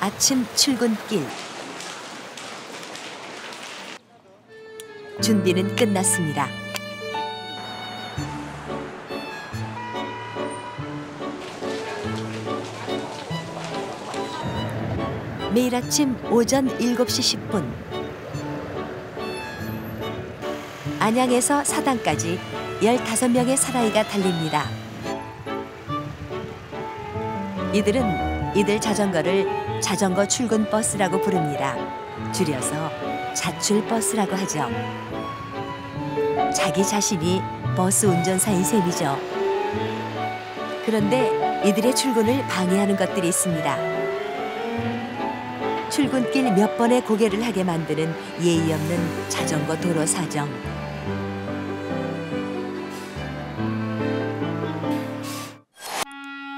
아침 출근길. 준비는 끝났습니다. 매일 아침 오전 7시 10분. 안양에서 사당까지 15명의 사나이가 달립니다. 이들은 이들 자전거를 자전거 출근 버스라고 부릅니다. 줄여서 자출버스라고 하죠. 자기 자신이 버스 운전사인 셈이죠. 그런데 이들의 출근을 방해하는 것들이 있습니다. 출근길 몇 번의 고개를 하게 만드는 예의 없는 자전거 도로 사정.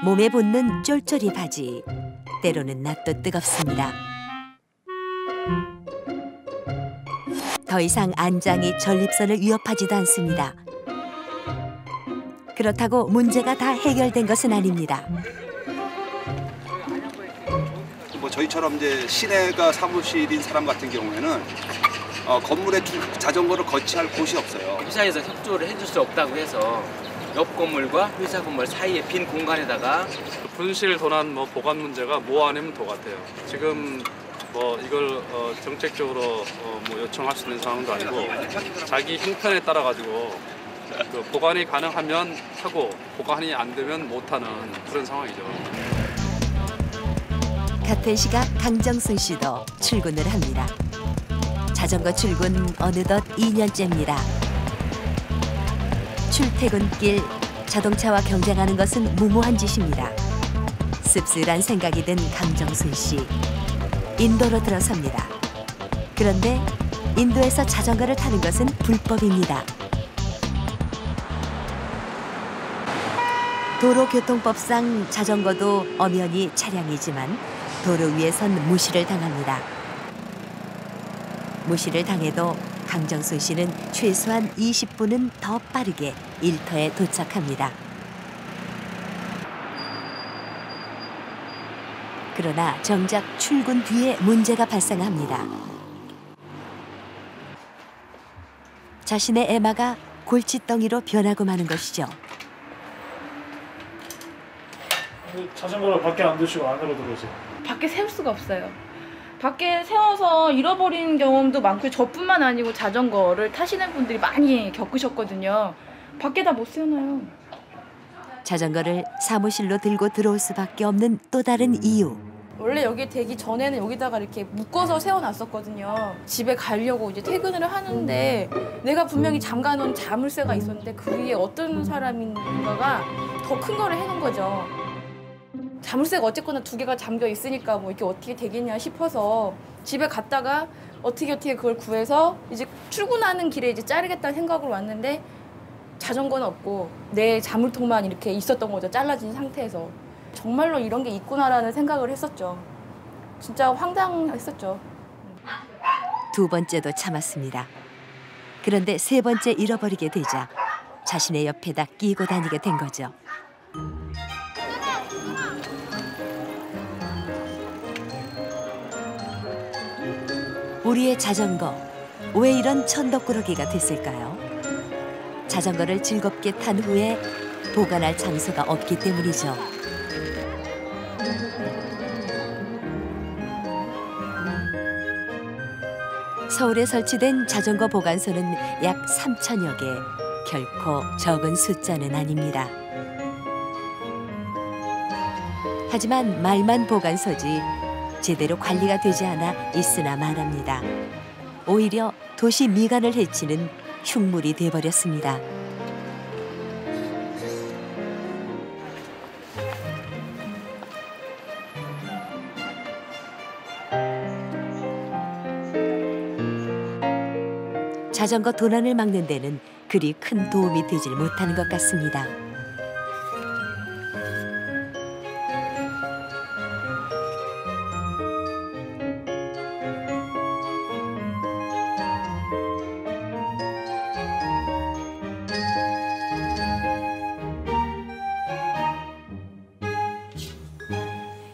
몸에 붙는 쫄쫄이 바지. 때로는 낯도 뜨겁습니다. 더 이상 안장이 전립선을 위협하지도 않습니다. 그렇다고 문제가 다 해결된 것은 아닙니다. 뭐 저희처럼 이제 시내가 사무실인 사람 같은 경우에는 건물에 자전거를 거치할 곳이 없어요. 회사에서 협조를 해줄 수 없다고 해서 옆 건물과 회사 건물 사이에 빈 공간에다가 분실 도난 보관 문제가 뭐 아니면 도 같아요. 지금 이걸 정책적으로 요청할 수 있는 상황도 아니고 자기 형편에 따라 가지고 보관이 가능하면 하고 보관이 안 되면 못 하는 그런 상황이죠. 같은 시각 강정순 씨도 출근을 합니다. 자전거 출근 어느덧 2년째입니다. 출퇴근길 자동차와 경쟁하는 것은 무모한 짓입니다. 씁쓸한 생각이 든 강정순 씨. 인도로 들어섭니다. 그런데 인도에서 자전거를 타는 것은 불법입니다. 도로교통법상 자전거도 엄연히 차량이지만 도로 위에선 무시를 당합니다. 무시를 당해도 강정순 씨는 최소한 20분은 더 빠르게 일터에 도착합니다. 그러나 정작 출근 뒤에 문제가 발생합니다. 자신의 애마가 골칫덩이로 변하고 마는 것이죠. 자전거를 밖에 안 두시고 안으로 들어오세요. 밖에 세울 수가 없어요. 밖에 세워서 잃어버리는 경험도 많고 저뿐만 아니고 자전거를 타시는 분들이 많이 겪으셨거든요. 밖에다 못 세워놔요. 자전거를 사무실로 들고 들어올 수밖에 없는 또 다른 이유. 원래 여기 되기 전에는 여기다가 이렇게 묶어서 세워놨었거든요. 집에 가려고 이제 퇴근을 하는데 내가 분명히 잠가놓은 자물쇠가 있었는데 그 위에 어떤 사람인가가 더 큰 거를 해놓은 거죠. 자물쇠가 어쨌거나 2개가 잠겨 있으니까 이게 어떻게 되겠냐 싶어서 집에 갔다가 어떻게 그걸 구해서 이제 출근하는 길에 이제 자르겠다는 생각으로 왔는데 자전거는 없고 내 자물통만 이렇게 있었던 거죠. 잘라진 상태에서. 정말로 이런 게 있구나라는 생각을 했었죠. 진짜 황당했었죠. 2번째도 참았습니다. 그런데 3번째 잃어버리게 되자 자신의 옆에다 끼고 다니게 된 거죠. 우리의 자전거, 왜 이런 천덕꾸러기가 됐을까요? 자전거를 즐겁게 탄 후에 보관할 장소가 없기 때문이죠. 서울에 설치된 자전거 보관소는 약 3,000여 개, 결코 적은 숫자는 아닙니다. 하지만 말만 보관소지 제대로 관리가 되지 않아 있으나 마나입니다. 오히려 도시 미관을 해치는 흉물이 돼버렸습니다. 자전거 도난을 막는 데는 그리 큰 도움이 되질 못하는 것 같습니다.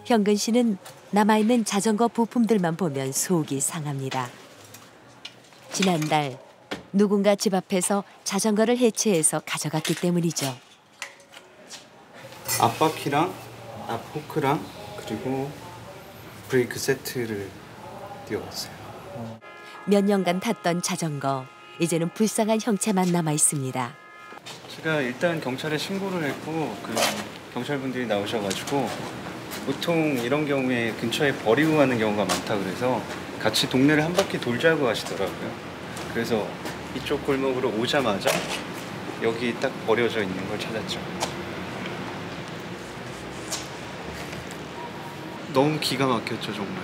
현근 씨는 남아있는 자전거 부품들만 보면 속이 상합니다. 지난달 누군가 집 앞에서 자전거를 해체해서 가져갔기 때문이죠. 앞바퀴랑 앞포크랑 그리고 브레이크 세트를 띄워봤어요. 몇 년간 탔던 자전거, 이제는 불쌍한 형체만 남아 있습니다. 제가 일단 경찰에 신고를 했고 그 경찰분들이 나오셔가지고 보통 이런 경우에 근처에 버리고 가는 경우가 많다 그래서 같이 동네를 한 바퀴 돌자고 하시더라고요. 그래서 이쪽 골목으로 오자마자 여기 딱 버려져 있는 걸 찾았죠. 너무 기가 막혔죠, 정말.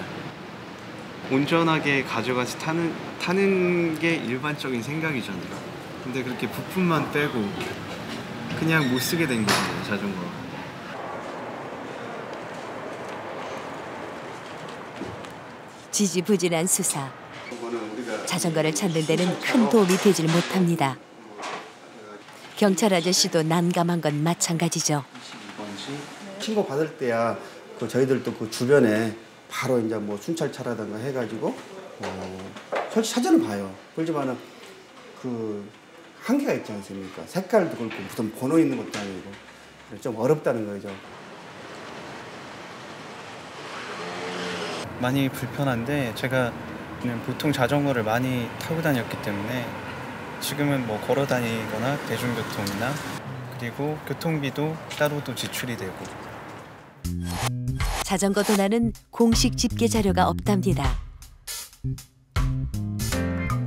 온전하게 가져가서 타는 게 일반적인 생각이잖아요. 근데 그렇게 부품만 빼고 그냥 못 쓰게 된 거예요, 자전거. 지지부진한 수사. 자전거를 찾는 데는 큰 도움이 되질 못합니다. 경찰 아저씨도 난감한 건 마찬가지죠. 신고 받을 때야 그 저희들도 그 주변에 바로 이제 뭐 순찰차라든가 해가지고 솔직히 사전을 봐요. 그렇지만은 그 한계가 있지 않습니까? 색깔도 그렇고 무슨 번호 있는 것도 아니고 좀 어렵다는 거죠. 많이 불편한데 제가 보통 자전거를 많이 타고 다녔기 때문에 지금은 뭐 걸어 다니거나 대중교통이나 그리고 교통비도 따로도 지출이 되고. 자전거 도난은 공식 집계 자료가 없답니다.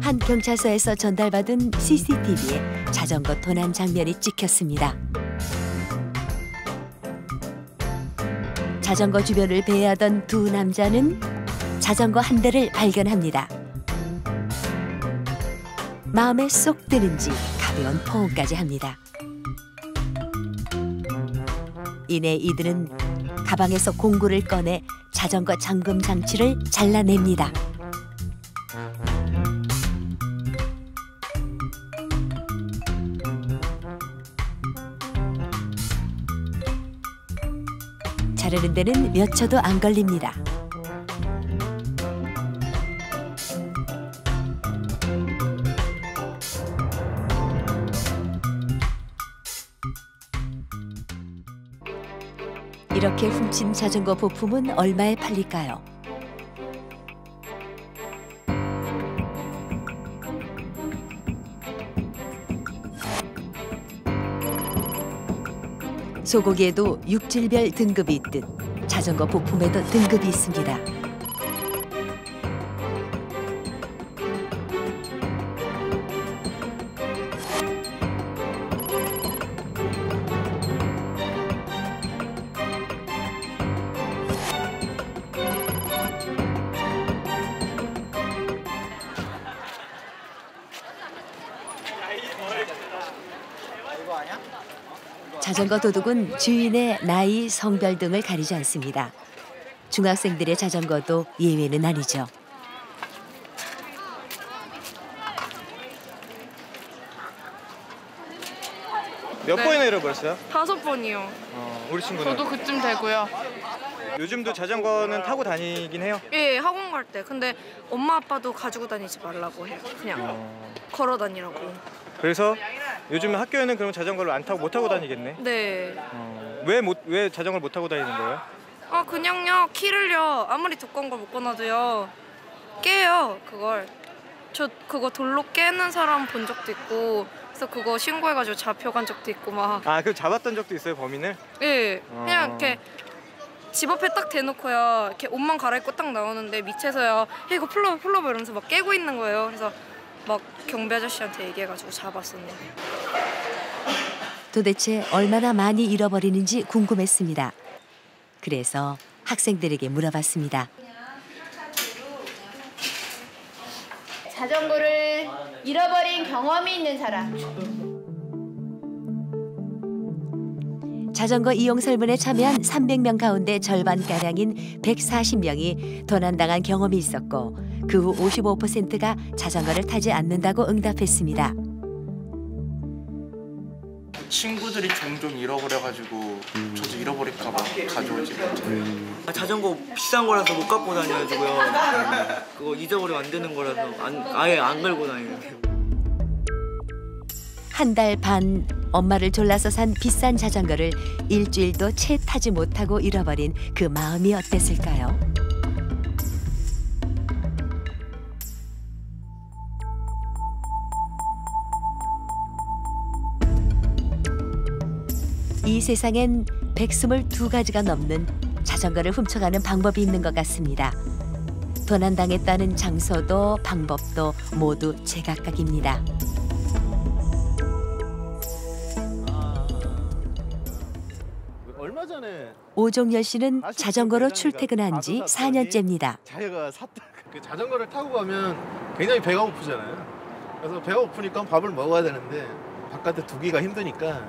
한 경찰서에서 전달받은 CCTV에 자전거 도난 장면이 찍혔습니다. 자전거 주변을 배회하던 두 남자는 자전거 한 대를 발견합니다. 마음에 쏙 드는지 가벼운 포옹까지 합니다. 이내 이들은 가방에서 공구를 꺼내 자전거 잠금 장치를 잘라냅니다. 자르는 데는 몇 초도 안 걸립니다. 이렇게 훔친 자전거 부품은 얼마에 팔릴까요? 소고기에도 육질별 등급이 있듯 자전거 부품에도 등급이 있습니다. 자전거 도둑은 주인의 나이, 성별 등을 가리지 않습니다. 중학생들의 자전거도 예외는 아니죠. 몇 번이나 잃어버렸어요? 5번이요. 우리 친구는? 저도 그쯤 되고요. 요즘도 자전거는 타고 다니긴 해요? 예, 학원 갈 때. 근데 엄마 아빠도 가지고 다니지 말라고 해요. 그냥 걸어 다니라고. 그래서 요즘 학교에는 그럼 자전거를 못 타고 다니겠네? 네. 왜 자전거를 못 타고 다니는 거예요? 그냥요. 키를요. 아무리 두꺼운 거 묶어놔도요. 깨요, 그걸. 저 그거 돌로 깨는 사람 본 적도 있고 그래서 그거 신고해가지고 잡혀간 적도 있고 막. 그럼 잡았던 적도 있어요, 범인을? 예. 그냥 이렇게 집 앞에 딱 대놓고요. 이렇게 옷만 갈아입고 딱 나오는데 밑에서요. 이거 풀러봐 이러면서 막 깨고 있는 거예요. 그래서 막 경비 아저씨한테 얘기해가지고 잡았었는데. 도대체 얼마나 많이 잃어버리는지 궁금했습니다. 그래서 학생들에게 물어봤습니다. 자전거를 잃어버린 경험이 있는 사람. 자전거 이용 설문에 참여한 300명 가운데 절반가량인 140명이 도난당한 경험이 있었고 그 후 55%가 자전거를 타지 않는다고 응답했습니다. 친구들이 종종 잃어버려가지고 저도 잃어버릴까봐 가져오지 못해요. 자전거 비싼 거라서 못 갖고 다녀가지고요. 그거 잊어버리면 안 되는 거라서 아예 안 걸고 다니는. 한 달 반 엄마를 졸라서 산 비싼 자전거를 일주일도 채 타지 못하고 잃어버린 그 마음이 어땠을까요? 이 세상엔 122가지가 넘는 자전거를 훔쳐가는 방법이 있는 것 같습니다. 도난당했다는 장소도 방법도 모두 제각각입니다. 얼마 전에 오종열 씨는 자전거로 출퇴근한 지 4년째입니다. 자기가 샀다. 그 자전거를 타고 가면 굉장히 배가 고프잖아요. 그래서 배가 고프니까 밥을 먹어야 되는데 바깥에 두기가 힘드니까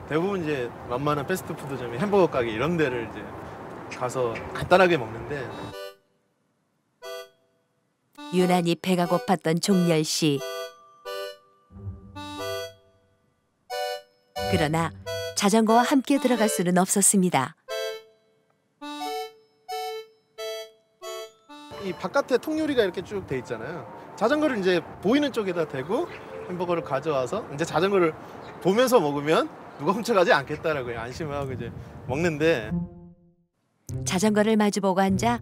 대부분 이제 만만한 패스트푸드점이 햄버거 가게 이런 데를 이제 가서 간단하게 먹는데 유난히 배가 고팠던 종열 씨. 그러나 자전거와 함께 들어갈 수는 없었습니다. 이 바깥에 통유리가 이렇게 쭉 돼 있잖아요. 자전거를 이제 보이는 쪽에다 대고 햄버거를 가져와서 이제 자전거를 보면서 먹으면 누가 훔쳐가지 않겠다라고 안심하고 이제 먹는데 자전거를 마주보고 앉아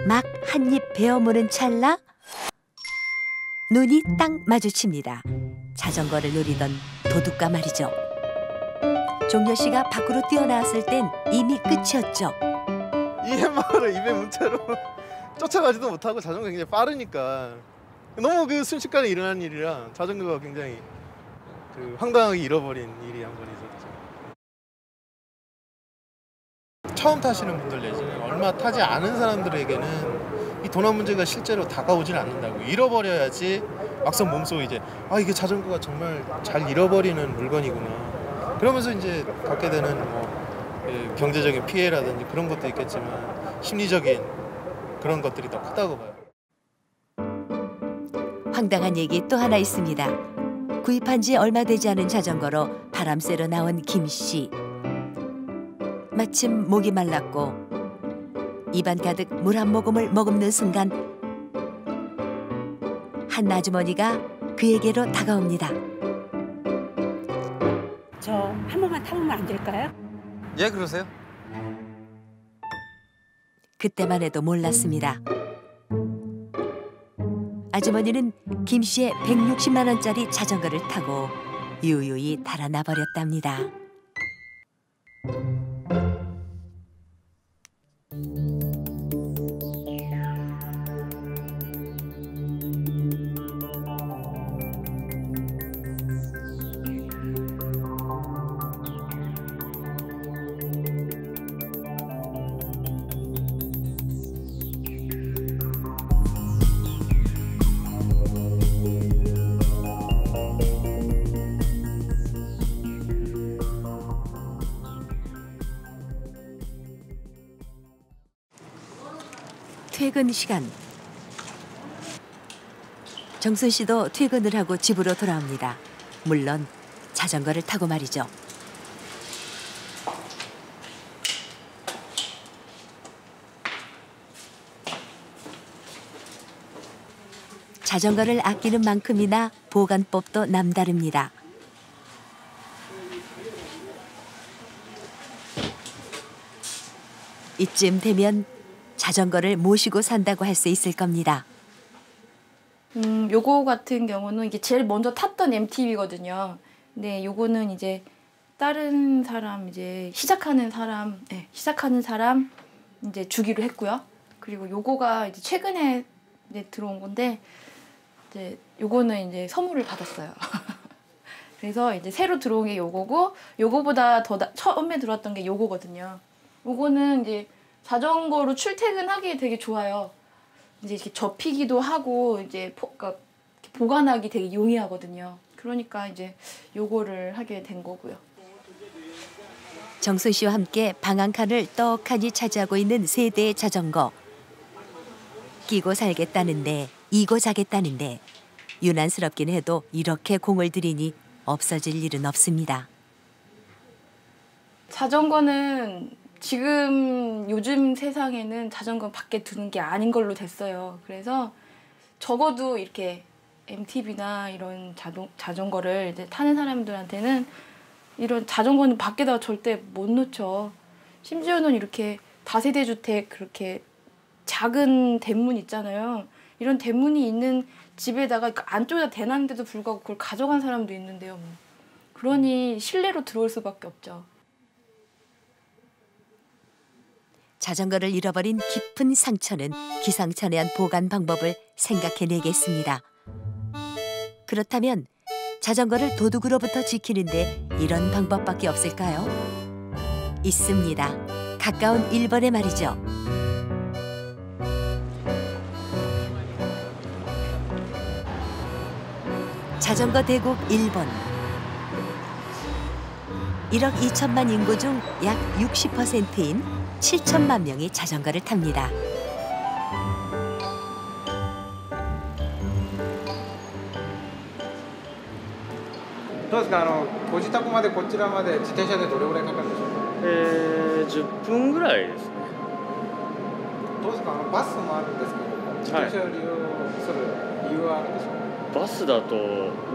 막 한 입 베어 무는 찰나 눈이 딱 마주칩니다. 자전거를 노리던 도둑과 말이죠. 종려 씨가 밖으로 뛰어나왔을 땐 이미 끝이었죠. 이 햄버거를 입에 문 채로 쫓아가지도 못하고 자전거가 굉장히 빠르니까 너무 그 순식간에 일어난 일이라 자전거가 굉장히 그 황당하게 잃어버린 일이 한 번 있었죠. 처음 타시는 분들 내지는 얼마 타지 않은 사람들에게는 이 도난 문제가 실제로 다가오질 않는다고. 잃어버려야지 막상 몸속에 이제 이게 자전거가 정말 잘 잃어버리는 물건이구나. 그러면서 이제 갖게 되는 뭐 경제적인 피해라든지 그런 것도 있겠지만 심리적인 그런 것들이 더 크다고 봐요. 황당한 얘기 또 하나 있습니다. 구입한 지 얼마 되지 않은 자전거로 바람 쐬러 나온 김 씨. 마침 목이 말랐고 입안 가득 물 한 모금을 머금는 순간 한 아주머니가 그에게로 다가옵니다. 저 한 번만 타보면 안 될까요? 예, 그러세요? 그때만 해도 몰랐습니다. 아주머니는 김 씨의 160만 원짜리 자전거를 타고 유유히 달아나 버렸답니다. 퇴근 시간. 정순 씨도 퇴근을 하고 집으로 돌아옵니다. 물론 자전거를 타고 말이죠. 자전거를 아끼는 만큼이나 보관법도 남다릅니다. 이쯤 되면 자전거를 모시고 산다고 할 수 있을 겁니다. 요거 같은 경우는 이게 제일 먼저 탔던 MTB거든요. 근데 요거는 이제 다른 사람 이제 시작하는 사람 이제 주기로 했고요. 그리고 요거가 이제 최근에 이제 들어온 건데 이제 요거는 이제 선물을 받았어요. 그래서 이제 새로 들어온 게 요거고 요거보다 더 처음에 들어왔던 게 요거거든요. 요거는 이제 자전거로 출퇴근하기에 되게 좋아요. 이제 이렇게 접히기도 하고 이제 그러니까 보관하기 되게 용이하거든요. 그러니까 이제 요거를 하게 된 거고요. 정순 씨와 함께 방 한 칸을 떡하니 차지하고 있는 세 대의 자전거. 끼고 살겠다는데 이고 자겠다는데 유난스럽긴 해도 이렇게 공을 들이니 없어질 일은 없습니다. 자전거는 지금 요즘 세상에는 자전거 밖에 두는 게 아닌 걸로 됐어요. 그래서 적어도 이렇게 MTB나 이런 자전거를 이제 타는 사람들한테는 이런 자전거는 밖에다가 절대 못 놓죠. 심지어는 이렇게 다세대 주택 그렇게 작은 대문 있잖아요. 이런 대문이 있는 집에다가 안쪽에다 대놨는데도 불구하고 그걸 가져간 사람도 있는데요. 뭐. 그러니 실내로 들어올 수밖에 없죠. 자전거를 잃어버린 깊은 상처는 기상천외한 보관 방법을 생각해내겠습니다. 그렇다면 자전거를 도둑으로부터 지키는데 이런 방법밖에 없을까요? 있습니다. 가까운 일본에 말이죠. 자전거 대국 일본. 1억 2천만 인구 중 약 60%인 7천만 명이 자전거를 탑니다.ご自宅までこちらまで自転車でどれぐらいかかるんでしょうか。10分ぐらいですね。どうですか、バスもあるんですけども、自転車を利用する理由はあるでしょうか。バスだと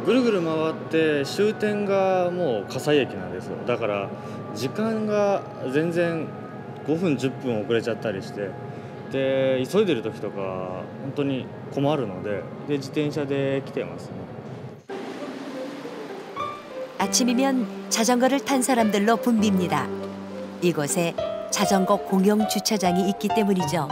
ぐるぐる回って終点がもう葛西駅なんですよ。だから時間が全然5分10分遅れちゃったりして、で急いでる時とか本当に困るので、自転車で来てますね。 아침이면 자전거를 탄 사람들로 붐빕니다. 이곳에 자전거 공용 주차장이 있기 때문이죠.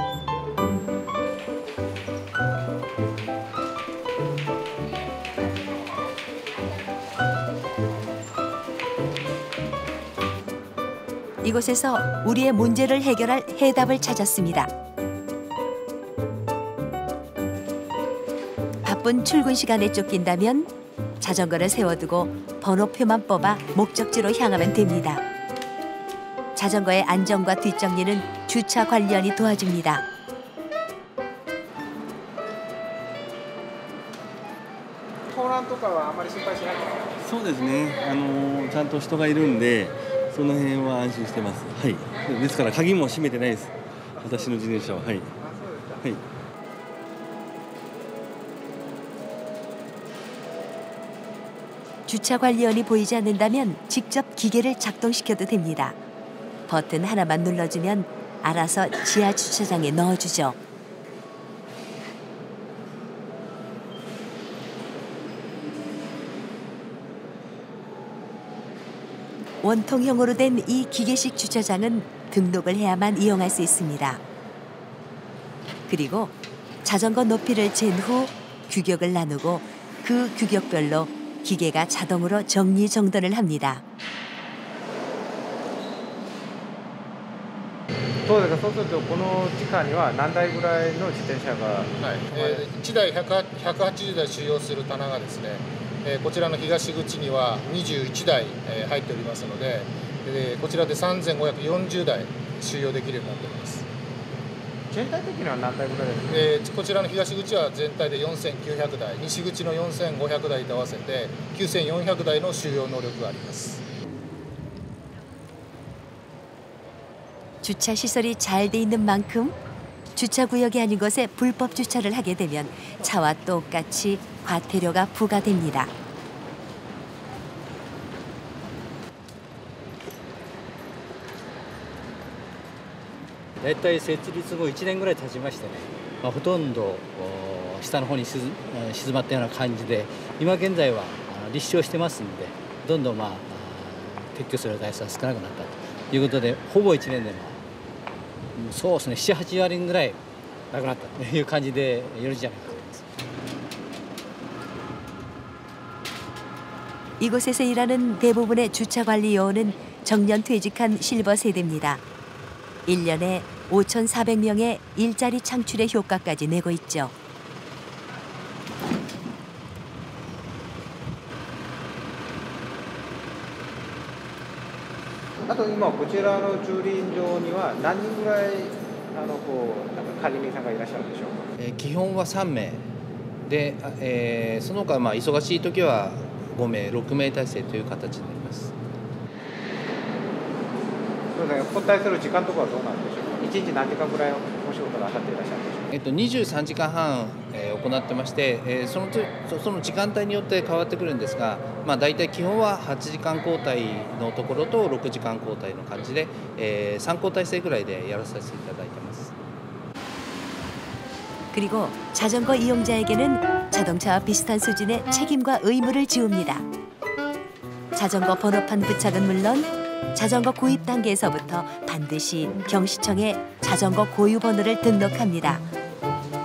이곳에서 우리의 문제를 해결할 해답을 찾았습니다. 바쁜 출근 시간에 쫓긴다면 자전거를 세워두고 번호표만 뽑아 목적지로 향하면 됩니다. 자전거의 안전과 뒷정리는 주차 관리원이 도와줍니다. 盗難とかはあまり心配しないですか。そうですね。ちゃんと人がいるんで、その辺は安心してます。はい。ですから鍵も閉めてないです。私の自転車は。はい。はい。 주차 관리원이 보이지 않는다면 직접 기계를 작동시켜도 됩니다. 버튼 하나만 눌러주면 알아서 지하 주차장에 넣어주죠. 원통형으로 된 이 기계식 주차장은 등록을 해야만 이용할 수 있습니다. 그리고 자전거 높이를 잰 후 규격을 나누고 그 규격별로 기계가 자동으로 정리정돈을 합니다. どうですか。そうするとこの地下には何台ぐらいの自転車が、1台180台収容する棚がですね、こちらの東口には21台入っておりますので、こちらで3540台収容できるようになっております。 全体的には何台ぐらいですか。こちらの東口は全体で4900台、西口の4500台と合わせて9400台の収容能力があります。 주차 시설이 잘 돼 있는 만큼 주차 구역이 아닌 곳에 불법 주차를 하게 되면 차와 똑같이 과태료가 부과됩니다. だいたい設立後1年ぐらい経ちましてね、ほとんど下の方に静まったような感じで、今現在は立証してますんで、どんどん撤去する台数は少なくなったということで、ほぼ1年でそうですね、7、8割ぐらいなくなったという感じでよろしいじゃないかと思います。 이곳에서 일하는 대부분의 주차 관리 요원은 정년 퇴직한 실버 세대입니다. 1년에 5,400명의 일자리 창출의 효과까지 내고 있죠. あと今こちらの駐輪場には何人ぐらい管理人さんがいらっしゃるんでしょうか。基本は3名で、その他忙しい時は5名、6名体制という形になります。そうですね、交代する時間とかはどうなんでしょうか。1日何時間ぐらいお仕事が当たっていらっしゃるんでしょうか。23時間半、行ってまして、その時間帯によって変わってくるんですが、大体基本は8時間交代のところと6時間交代の感じで、3交代制ぐらいでやらさせていただいてます。 그리고 자전거 이용자에게는 자동차와 비슷한 수준의 책임과 의무를 지웁니다. 자전거 번호판 부착은 물론 자전거 구입 단계에서부터 반드시 경시청에 자전거 고유 번호를 등록합니다.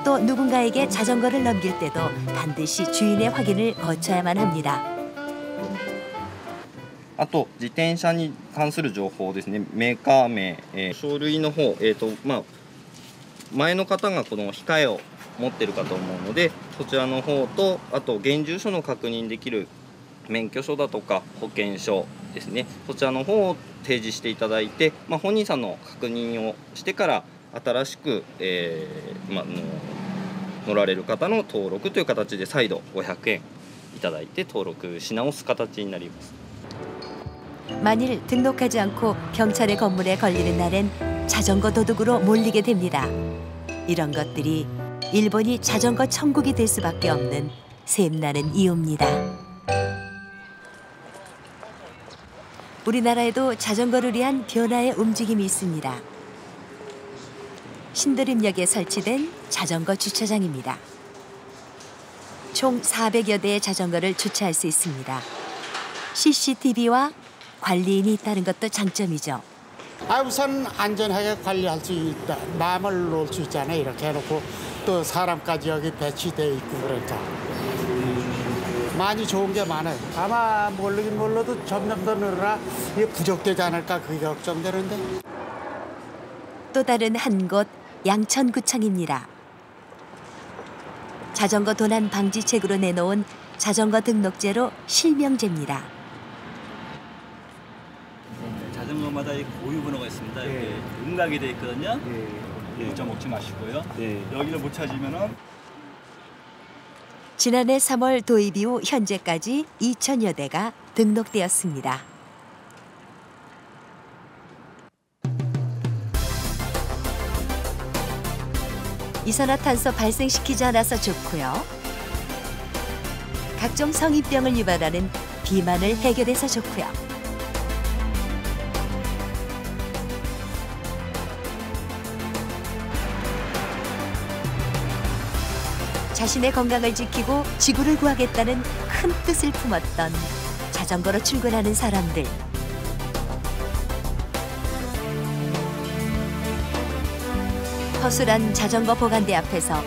또 누군가에게 자전거를 넘길 때도 반드시 주인의 확인을 거쳐야만 합니다. あと自転車に関する情報ですね。メーカー名、書類の方、前の方がこの控えを持ってるかと思うので、そちらの方とあと現住所の確認できる免許証だとか保険証ですね。そちらの方を提示していただいて、本人さんの確認をしてから新しく、乗られる方の登録という形で再度500円いただいて登録し直す形になります。 만일 등록하지 않고 경찰의 건물에 걸리는 날엔 자전거 도둑으로 몰리게 됩니다. 이런 것들이 일본이 자전거 천국이 될 수밖에 없는 샘나는 이유입니다. 우리나라에도 자전거를 위한 변화의 움직임이 있습니다. 신도림역에 설치된 자전거 주차장입니다. 총 400여 대의 자전거를 주차할 수 있습니다. CCTV와 관리인이 있다는 것도 장점이죠. 우선 안전하게 관리할 수 있다. 마음을 놓을 수 있잖아요. 이렇게 해놓고 또 사람까지 여기 배치돼 있고 그러니까 많이 좋은 게 많아요. 아마 모르긴 몰라도 점점 더 늘어나 이게 부족되지 않을까 그게 걱정되는데. 또 다른 한 곳 양천구청입니다. 자전거 도난 방지책으로 내놓은 자전거 등록제로 실명제입니다. 자전거마다 고유 번호가 있습니다. 이렇게 음각이 돼 있거든요. 좀 먹지 마시고요. 여기를 못 찾으면은 지난해 3월 도입 이후 현재까지 2,000여 대가 등록되었습니다. 이산화탄소 발생시키지 않아서 좋고요. 각종 성인병을 유발하는 비만을 해결해서 좋고요. 자신의 건강을 지키고 지구를 구하겠다는 큰 뜻을 품었던 자전거로 출근하는 사람들. 허술한 자전거 보관대 앞에서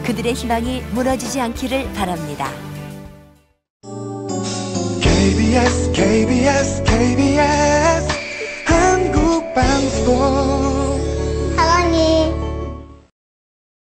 그들의 희망이 무너지지 않기를 바랍니다. KBS KBS KBS 한국방송